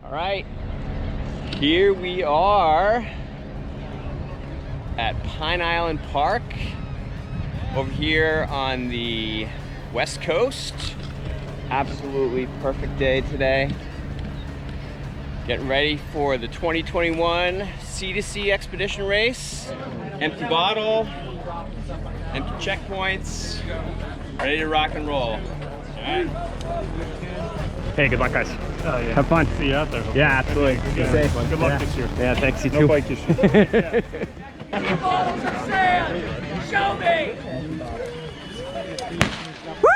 All right, here we are at Pine Island Park over here on the West Coast. Absolutely perfect day today. Getting ready for the 2021 C2C Expedition Race. Empty bottle, empty checkpoints, ready to rock and roll. All right. Hey, good luck, guys. Oh, yeah. Have fun. See you out there. Yeah, absolutely. Be safe. Good luck this year. Yeah, thanks. You No too. bike issues. Bottles of sand! Show me! Woo!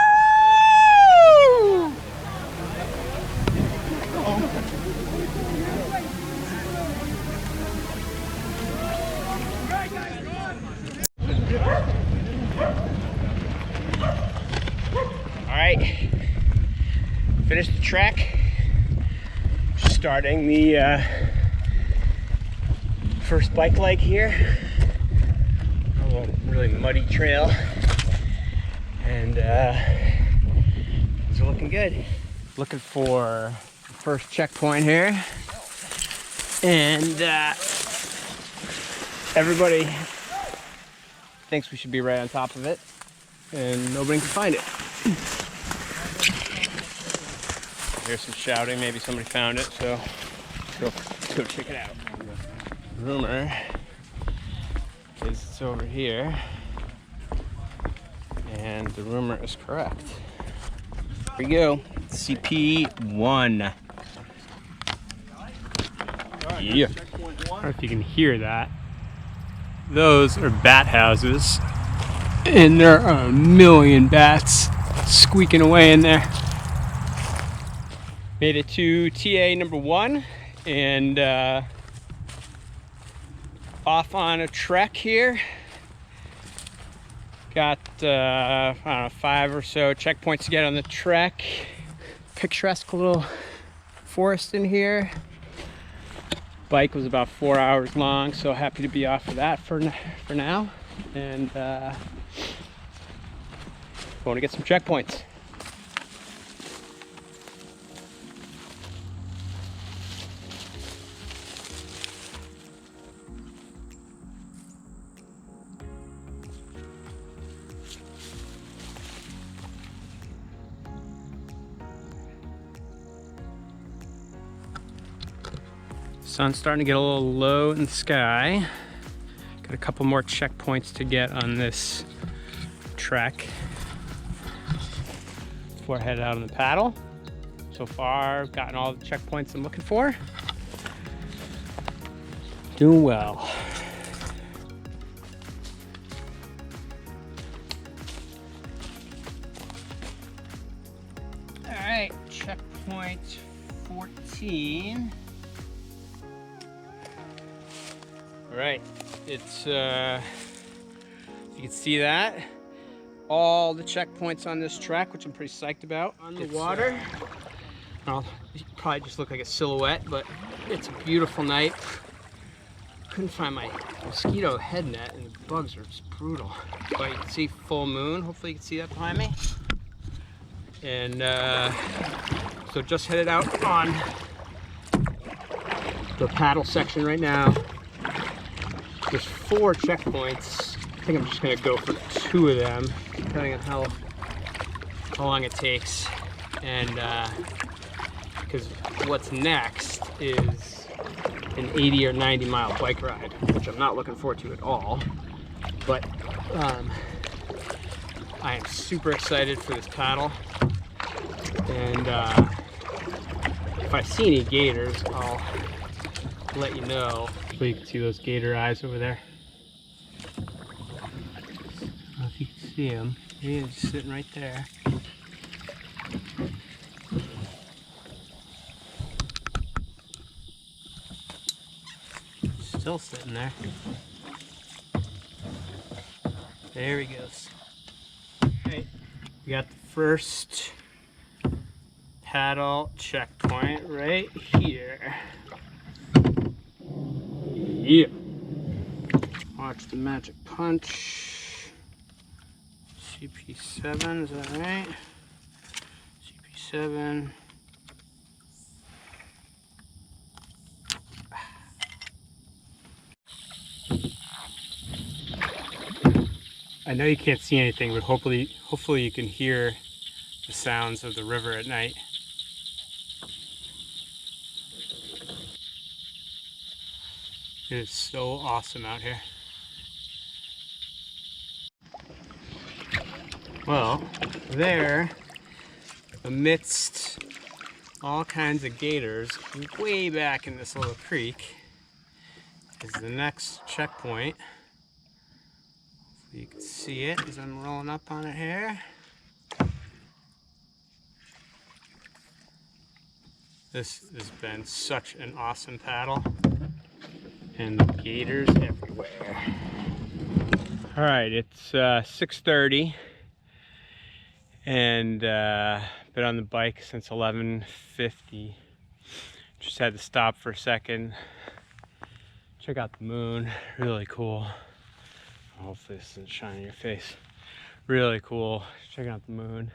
All right, finished the trek. Starting the first bike leg here. A really muddy trail, and it's looking good. Looking for the first checkpoint here, and everybody thinks we should be right on top of it, and nobody can find it. Here's some shouting, maybe somebody found it, so let's go check it out. Rumor is it's over here, and the rumor is correct. Here we go, CP1. Yeah. I don't know if you can hear that. Those are bat houses, and there are a million bats squeaking away in there. Made it to TA number 1, and off on a trek here. Got I don't know, 5 or so checkpoints to get on the trek. Picturesque little forest in here. Bike was about 4 hours long, so happy to be off of that for now. And going to get some checkpoints. Sun's starting to get a little low in the sky. Got a couple more checkpoints to get on this trek before I head out on the paddle. So far, I've gotten all the checkpoints I'm looking for. Doing well. All right, checkpoint 14. All right, it's you can see that all the checkpoints on this track, which I'm pretty psyched about. On the water, well, you probably just look like a silhouette, but it's a beautiful night. Couldn't find my mosquito head net, and the bugs are just brutal. But you can see full moon. Hopefully, you can see that behind me. And so just headed out on the paddle section right now. There's 4 checkpoints. I think I'm just gonna go for 2 of them, depending on how long it takes. And because what's next is an 80 or 90 mile bike ride, which I'm not looking forward to at all. But I am super excited for this paddle. And if I see any gators, I'll let you know. So you can see those gator eyes over there. I don't know if you can see them. He is sitting right there. Still sitting there. There he goes. Okay, we got the first paddle checkpoint right here. Yeah. Watch the magic punch. CP7, is that right? CP7. I know you can't see anything, but hopefully you can hear the sounds of the river at night. It is so awesome out here. Well, there, amidst all kinds of gators, way back in this little creek, is the next checkpoint. You can see it as I'm rolling up on it here. This has been such an awesome paddle, and the gators everywhere. All right, it's 6:30, and been on the bike since 11:50. Just had to stop for a second, check out the moon. Really cool. Hopefully this isn't shining in your face. Really cool. Checking out the moon.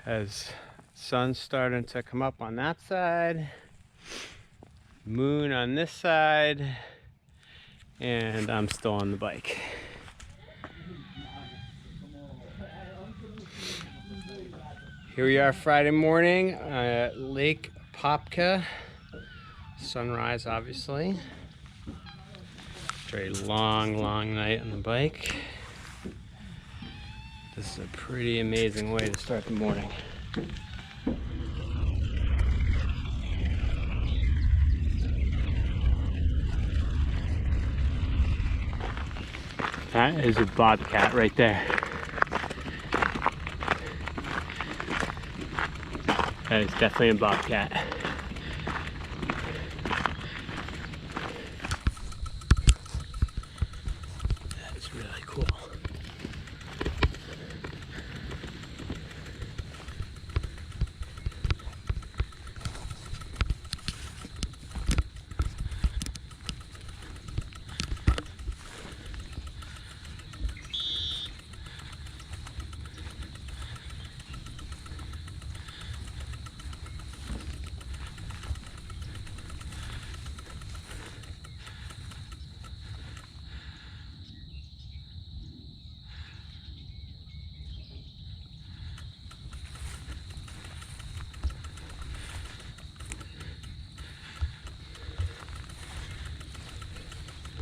As sun's starting to come up on that side, moon on this side, and I'm still on the bike. Here we are Friday morning at Lake Popka. Sunrise, obviously. Very long night on the bike. This is a pretty amazing way to start the morning. That is a bobcat right there. That is definitely a bobcat. That's really cool.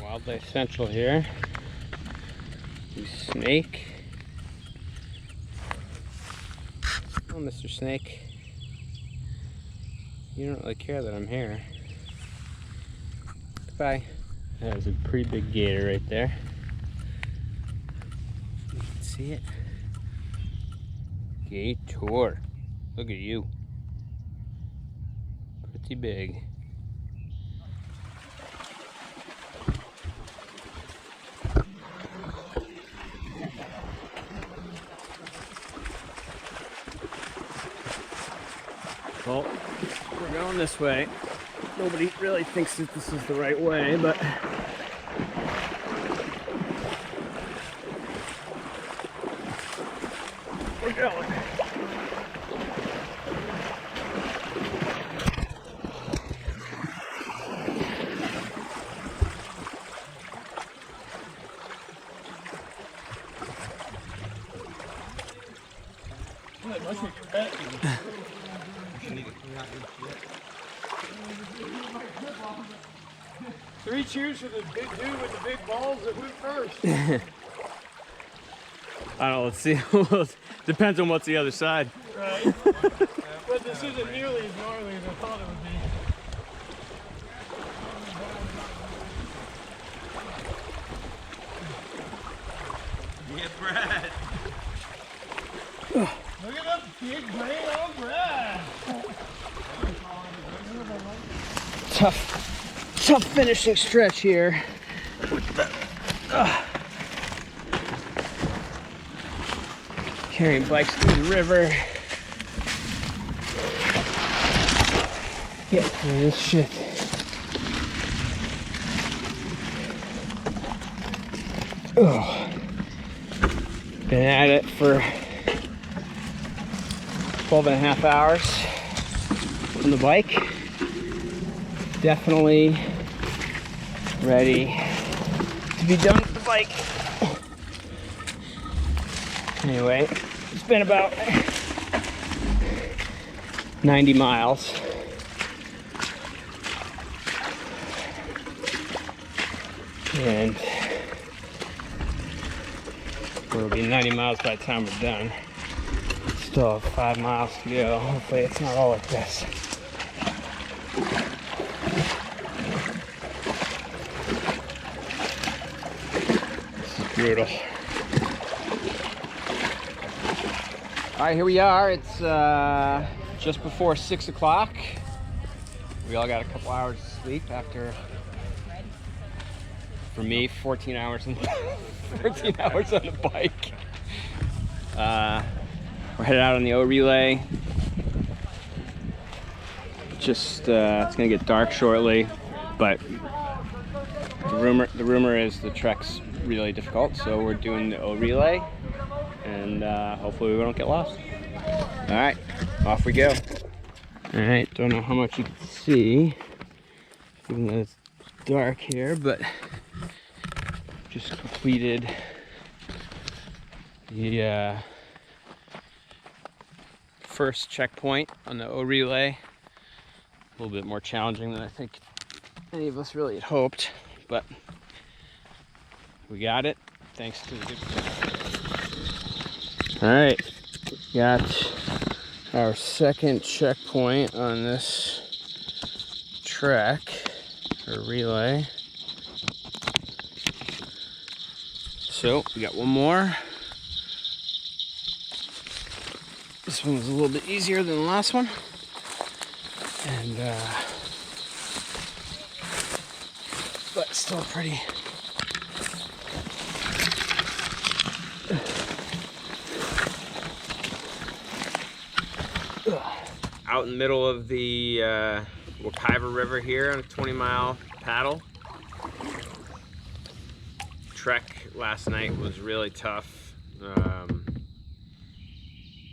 Wildlife Central here. You snake. Oh, Mr. Snake. You don't really care that I'm here. Goodbye. That is a pretty big gator right there. You can see it. Gator. Look at you. Pretty big. Well, we're going this way. Nobody really thinks that this is the right way, but we're going. Three cheers for the big dude with the big balls that went first. I don't know, let's see. Depends on what's the other side. Right. But this isn't nearly as gnarly as I thought it would be. Yeah, Brad. Look at that big brain on Brad. Tough finishing stretch here. Carrying bikes through the river. Get through this shit. Oh. Been at it for 12.5 hours on the bike. Definitely ready to be done with the bike. Anyway, it's been about 90 miles. And it'll be 90 miles by the time we're done. Still have 5 miles to go. Hopefully it's not all like this. This is brutal. All right, here we are. It's just before 6 o'clock. We all got a couple hours of sleep after, for me, 14 hours on 14 hours on the bike. We're headed out on the O relay. Just it's gonna get dark shortly, but the rumor is the trek's really difficult, so we're doing the O relay, and hopefully we don't get lost. All right, off we go. All right, don't know how much you can see, even though it's dark here, but just completed the first checkpoint on the O relay. A little bit more challenging than I think any of us really had hoped, but we got it thanks to the good. All right, got our second checkpoint on this trek or relay. So we got one more. This one was a little bit easier than the last one. And but still pretty. Out in the middle of the Wekiva River here on a 20-mile paddle. Trek last night was really tough,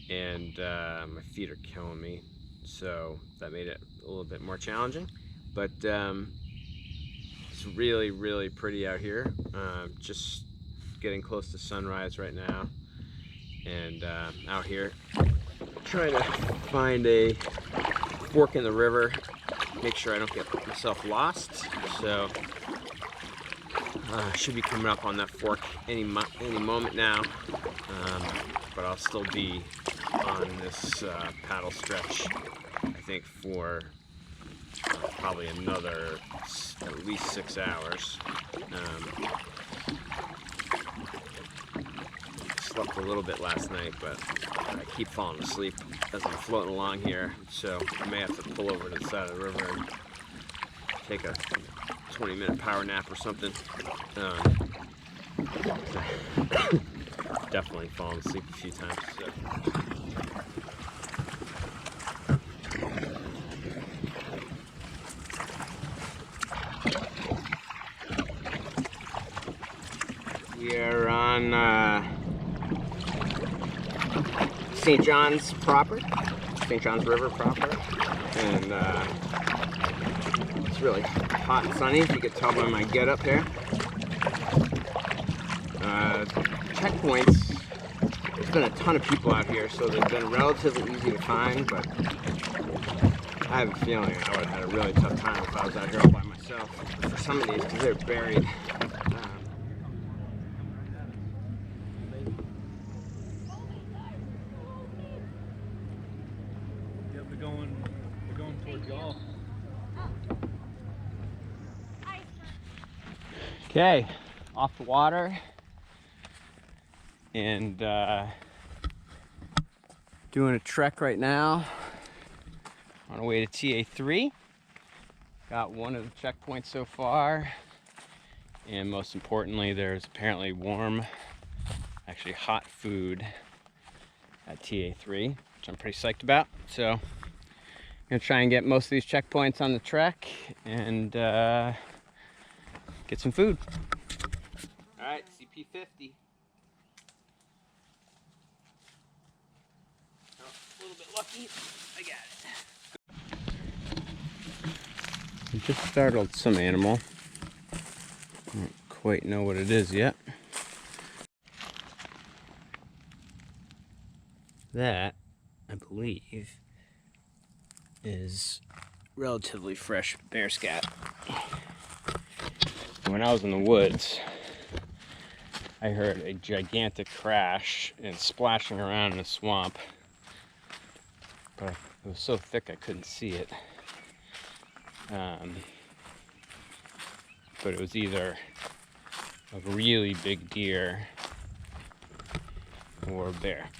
and my feet are killing me, so that made it a little bit more challenging, but it's really, really pretty out here. Just getting close to sunrise right now, and out here trying to find a fork in the river, make sure I don't get myself lost. So should be coming up on that fork any moment now, but I'll still be on this paddle stretch, I think, for probably another at least 6 hours. Slept a little bit last night, but I keep falling asleep as I'm floating along here, so I may have to pull over to the side of the river and take a 20-minute power nap or something. Definitely fallen asleep a few times. So. We are on St. John's proper, St. John's River proper, and it's really hot and sunny, if you could tell by my getup here. Checkpoints, there's been a ton of people out here, so they've been relatively easy to find, but I have a feeling I would have had a really tough time if I was out here all by myself for some of these, because they're buried. We're going toward y'all. Okay, off the water, and doing a trek right now on our way to TA3. Got one of the checkpoints so far, and most importantly, there's apparently warm, actually hot food at TA3, which I'm pretty psyched about. So I'm gonna try and get most of these checkpoints on the trek and get some food. All right, CP50. Oh, a little bit lucky, I got it. I just startled some animal. I don't quite know what it is yet. That, I believe, is relatively fresh bear scat. When I was in the woods, I heard a gigantic crash and splashing around in the swamp, but it was so thick I couldn't see it. But it was either a really big deer or a bear.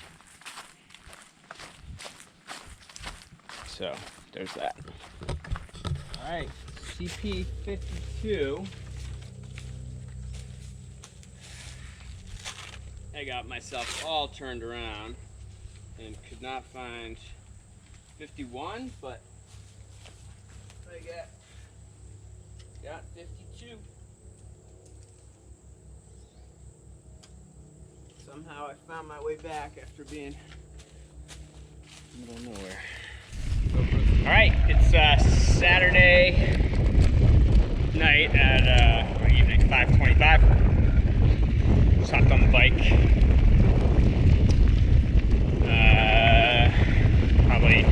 So there's that. All right, CP52. I got myself all turned around and could not find 51, but I got 52. Somehow I found my way back after being in the middle of nowhere. All right, it's Saturday night at or evening, 5:25. Just hopped on the bike. Probably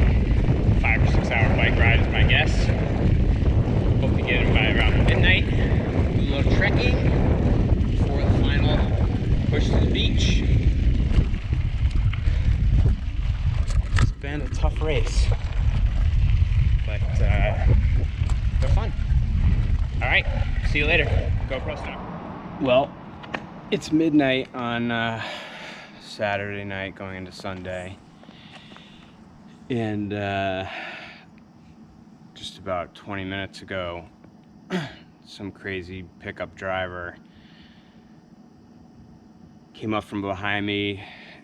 5 or 6 hour bike ride is my guess. Hope to get in by around midnight. Do a little trekking before the final push to the beach. It's been a tough race, but they're fun. All right, see you later. GoPro stop. Well, it's midnight on Saturday night going into Sunday, and just about 20 minutes ago, some crazy pickup driver came up from behind me,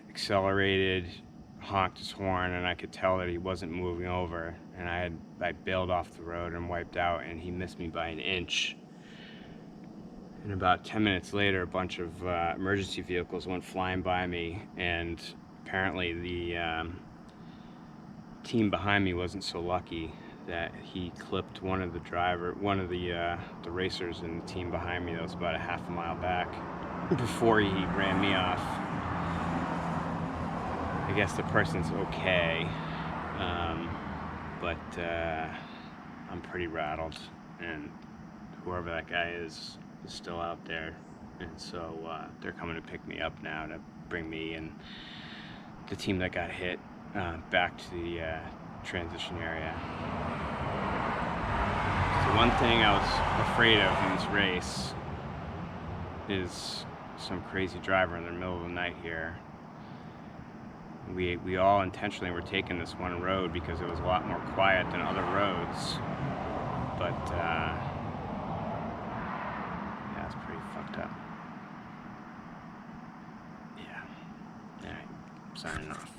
accelerated, honked his horn, and I could tell that he wasn't moving over, and I bailed off the road and wiped out, and he missed me by an inch. And about 10 minutes later, a bunch of emergency vehicles went flying by me, and apparently the team behind me wasn't so lucky that he clipped one of the racers in the team behind me that was about a half a mile back before he ran me off. I guess the person's okay, but I'm pretty rattled, and whoever that guy is still out there, and so they're coming to pick me up now to bring me and the team that got hit back to the transition area. So one thing I was afraid of in this race is some crazy driver in the middle of the night here. We all intentionally were taking this one road because it was a lot more quiet than other roads, but yeah, it's pretty fucked up. Yeah. All right, signing off.